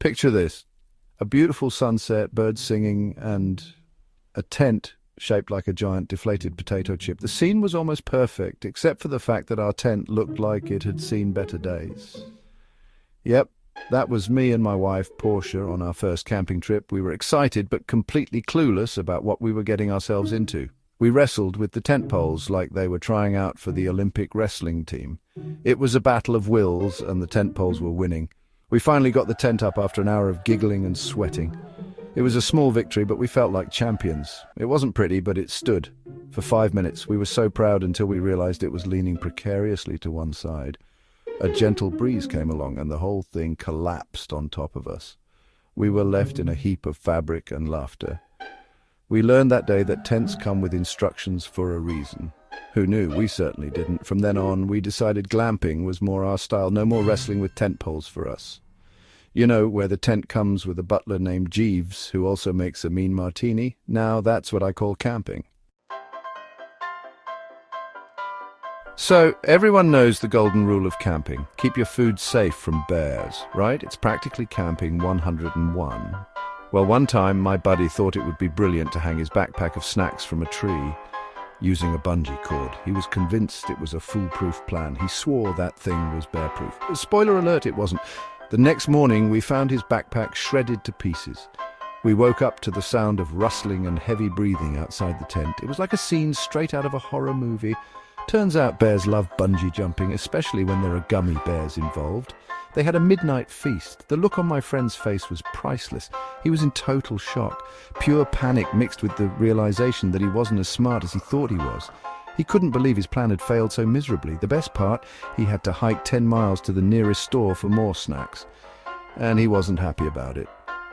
Picture this: a beautiful sunset, birds singing, and a tent shaped like a giant deflated potato chip. The scene was almost perfect, except for the fact that our tent looked like it had seen better days. Yep, that was me and my wife, Portia, on our first camping trip. We were excited but completely clueless about what we were getting ourselves into. We wrestled with the tent poles like they were trying out for the Olympic wrestling team. It was a battle of wills, and the tent poles were winning. We finally got the tent up after an hour of giggling and sweating. It was a small victory, but we felt like champions. It wasn't pretty, but it stood. For 5 minutes, we were so proud until we realized it was leaning precariously to one side. A gentle breeze came along, and the whole thing collapsed on top of us. We were left in a heap of fabric and laughter. We learned that day that tents come with instructions for a reason. Who knew? We certainly didn't. From then on, we decided glamping was more our style. No more wrestling with tent poles for us. You know, where the tent comes with a butler named Jeeves, who also makes a mean martini? Now that's what I call camping. So, everyone knows the golden rule of camping. Keep your food safe from bears, right? It's practically camping 101. Well, one time, my buddy thought it would be brilliant to hang his backpack of snacks from a tree using a bungee cord. He was convinced it was a foolproof plan. He swore that thing was bear-proof. Spoiler alert, it wasn't. The next morning, we found his backpack shredded to pieces. We woke up to the sound of rustling and heavy breathing outside the tent. It was like a scene straight out of a horror movie. Turns out bears love bungee jumping, especially when there are gummy bears involved. They had a midnight feast. The look on my friend's face was priceless. He was in total shock, pure panic mixed with the realization that he wasn't as smart as he thought he was. He couldn't believe his plan had failed so miserably. The best part, he had to hike 10 miles to the nearest store for more snacks. And he wasn't happy about it.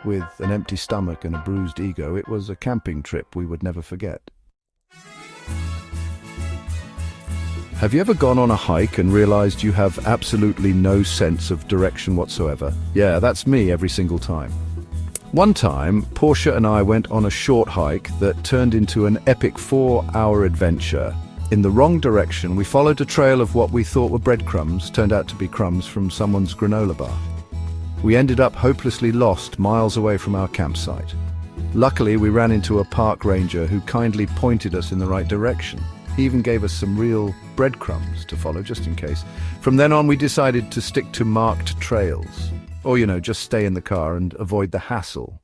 With an empty stomach and a bruised ego, it was a camping trip we would never forget. Have you ever gone on a hike and realized you have absolutely no sense of direction whatsoever? Yeah, that's me every single time. One time, Portia and I went on a short hike that turned into an epic 4-hour adventure. In the wrong direction, we followed a trail of what we thought were breadcrumbs, turned out to be crumbs from someone's granola bar. We ended up hopelessly lost miles away from our campsite. Luckily, we ran into a park ranger who kindly pointed us in the right direction. He even gave us some real breadcrumbs to follow, just in case. From then on, we decided to stick to marked trails. Or, just stay in the car and avoid the hassle.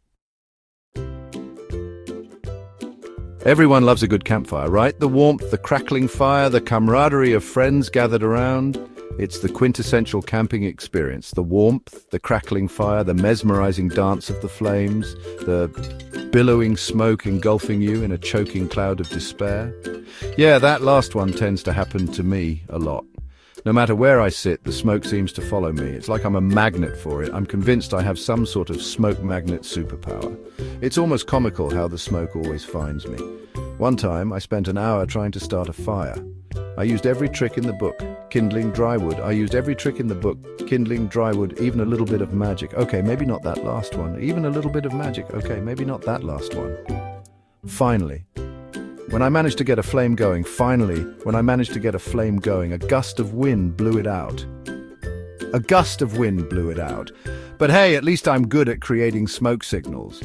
Everyone loves a good campfire, right? The warmth, the crackling fire, the camaraderie of friends gathered around. It's the quintessential camping experience. The warmth, the crackling fire, the mesmerizing dance of the flames, the billowing smoke engulfing you in a choking cloud of despair. Yeah, that last one tends to happen to me a lot. No matter where I sit, the smoke seems to follow me. It's like I'm a magnet for it. I'm convinced I have some sort of smoke magnet superpower. It's almost comical how the smoke always finds me. One time, I spent an hour trying to start a fire. I used every trick in the book, kindling dry wood. I used every trick in the book, kindling dry wood, even a little bit of magic. Okay, maybe not that last one. Even a little bit of magic. Okay, maybe not that last one. Finally, when I managed to get a flame going, a gust of wind blew it out. But hey, at least I'm good at creating smoke signals.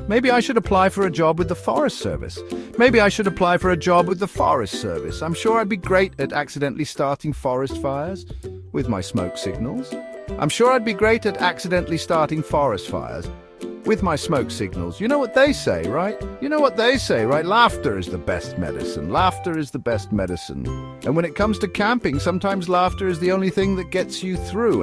Maybe I should apply for a job with the Forest Service. I'm sure I'd be great at accidentally starting forest fires with my smoke signals. You know what they say, right? Laughter is the best medicine. And when it comes to camping, sometimes laughter is the only thing that gets you through.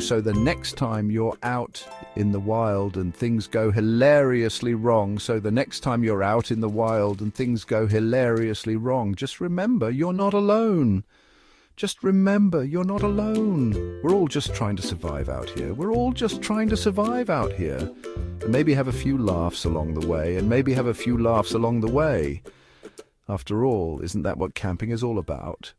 So the next time you're out in the wild and things go hilariously wrong, just remember you're not alone. We're all just trying to survive out here. And maybe have a few laughs along the way. After all, isn't that what camping is all about?